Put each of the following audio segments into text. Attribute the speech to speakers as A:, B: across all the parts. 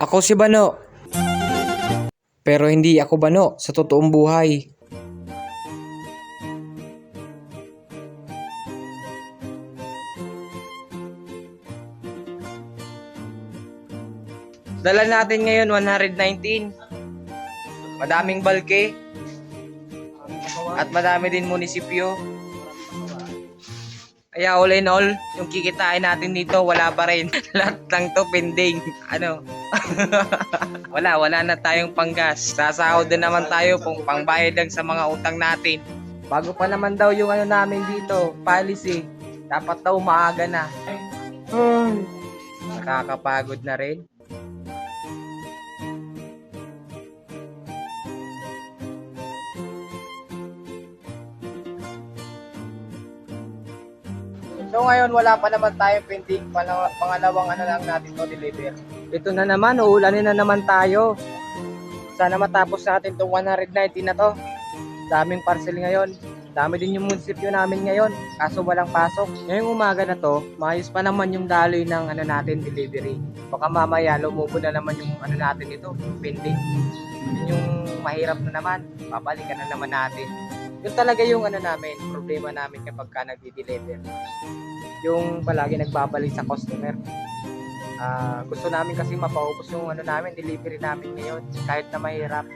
A: Ako si Bano, pero hindi ako Bano sa totoong buhay. Dala natin ngayon 119. Madaming balke at madami din munisipyo. Kaya all in all, yung kikitain natin dito wala pa rin. Lahat lang to pending. Ano? wala na tayong panggas. Sasahod din naman tayo kung pangbayad lang sa mga utang natin. Bago pa naman daw yung ano namin dito, policy. Dapat daw maaga na. Nakakapagod na rin. So ngayon wala pa naman tayong pending, pangalawang ano lang natin to deliver. Ito na naman, uulanin na naman tayo. Sana matapos natin tong 190 na to. Daming parcel ngayon. Dami din yung munisipyo namin ngayon, kaso walang pasok. Ngayong umaga na to, maayos pa naman yung daloy ng ano natin delivery. Baka mamaya lumubo na naman yung ano natin ito, pending. Yun yung mahirap na naman, babalikan na naman natin. Yun talaga yung ano namin, problema namin kapag ka nagdi-deliver. Yung palagi nagbabalik sa customer. Gusto namin kasi mapaubos yung ano namin, delivery namin ngayon, kahit na mahirap.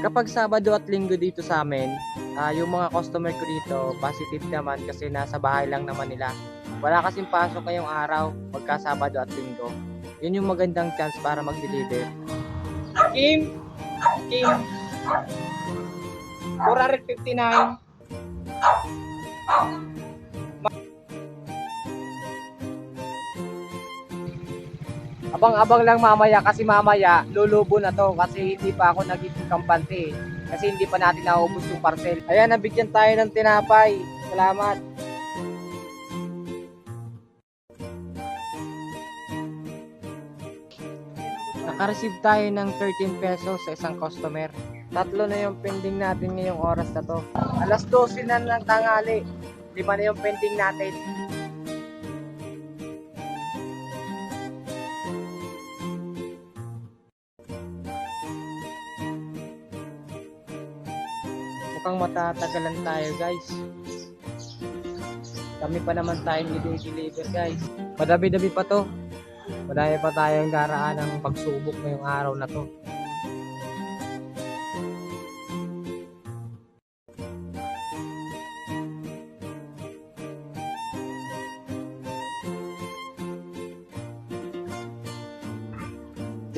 A: Kapag Sabado at Linggo dito sa amin, yung mga customer ko dito, positive naman kasi nasa bahay lang naman nila. Wala kasing pasok ngayong araw pagka Sabado at Linggo. Yun yung magandang chance para mag-deliver. Kim! 459. Abang-abang lang mamaya kasi mamaya lulubo na to kasi hindi pa ako nagiging kampante kasi hindi pa natin naubos yung parcel. Ayan, nabigyan tayo ng tinapay. Salamat. Naka-receive tayo ng 13 pesos sa isang customer. Tatlo na yung pending natin ngayong oras na to. Alas 12 na ng tanghali. 5 na yung pending natin. Mukhang matatagalan tayo, guys. Kami pa naman tayong i-deliver, guys. Madami-dami pa to. Madami pa tayong daraan ng pagsubok ngayong araw na to.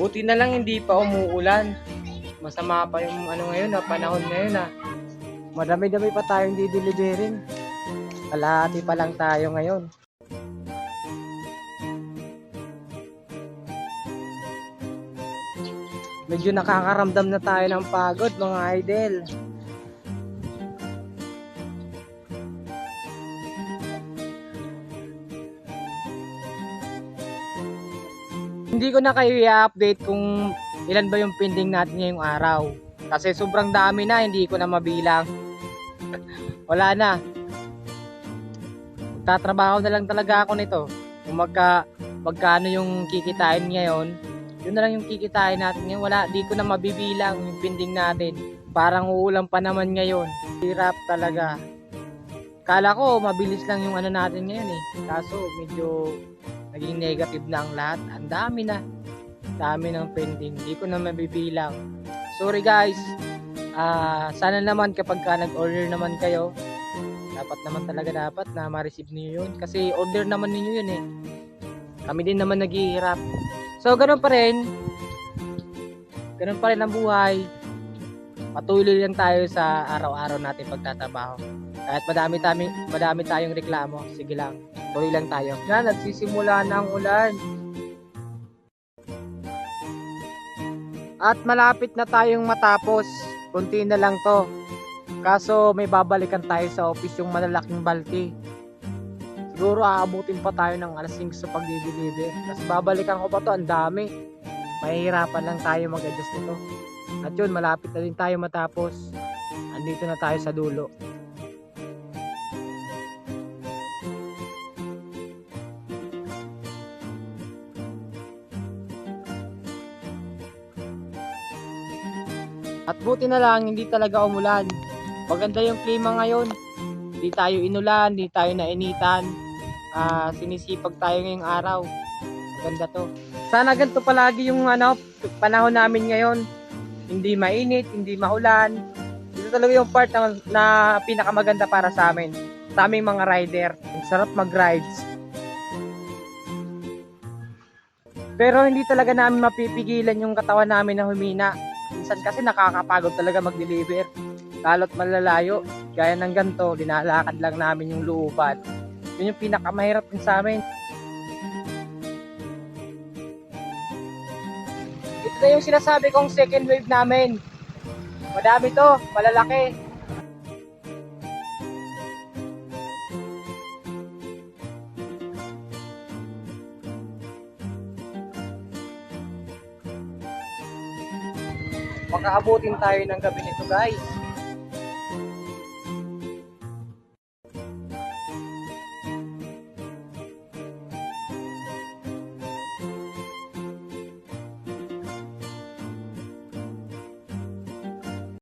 A: Buti na lang hindi pa umuulan. Masama pa yung ano ngayon, panahon ngayon . Madami-dami pa tayong di-deliverin. Kalahati pa lang tayo ngayon. Medyo nakakaramdam na tayo ng pagod, mga idol. Hindi ko na kayo i-update kung ilan ba yung pending natin ngayong araw. Kasi sobrang dami na, hindi ko na mabilang. Wala na. Magtatrabaho na lang talaga ako nito. Kung magkano yung kikitain ngayon, yun na lang yung kikitain natin ngayon. Wala, di ko na mabibilang yung pending natin. Parang uulan pa naman ngayon. Hirap talaga. Kala ko mabilis lang yung ano natin ngayon . Kaso medyo naging negative na ang lahat. Ang dami na. Dami ng pending. Di ko na mabibilang. Sorry guys. Sana naman kapag ka nag-order naman kayo, dapat naman talaga na ma-receive niyo yun. Kasi order naman niyo yun . Kami din naman naghihirap. So ganun pa rin. Ganun pa rin ang buhay. Patuloy lang tayo sa araw-araw natin pagtatrabaho. Kahit madami tayong reklamo, sige lang. Tuloy lang tayo. Yan, nagsisimula na ang ulan. At malapit na tayong matapos. Kunti na lang to. Kaso may babalikan tayo sa office yung malalaking balki. Siguro aabutin pa tayo ng alas 5 sa pag-deliver. Tapos babalikan ko pa to, ang dami. Mahihirapan lang tayo mag-adjust nito. At yun, malapit na din tayo matapos. Andito na tayo sa dulo. At buti na lang, hindi talaga umulan. Maganda yung klima ngayon. Hindi tayo inulan, hindi tayo nainitan. Sinisipag tayo ngayong araw. Maganda to. Sana ganito palagi yung panahon namin ngayon. Hindi mainit, hindi maulan. Ito talaga yung part na pinakamaganda para sa amin. Sa aming mga rider. Ang sarap mag-rides. Pero hindi talaga namin mapipigilan yung katawan namin na humina. Minsan kasi nakakapagod talaga mag-deliver. Lalo't malalayo. Gaya ng ganito, linalakad lang namin yung looban. Yun yung pinakamahirap din sa amin. Ito na yung sinasabi kong second wave namin. Madami to, malalaki. Makaabutin tayo ng gabi nito guys.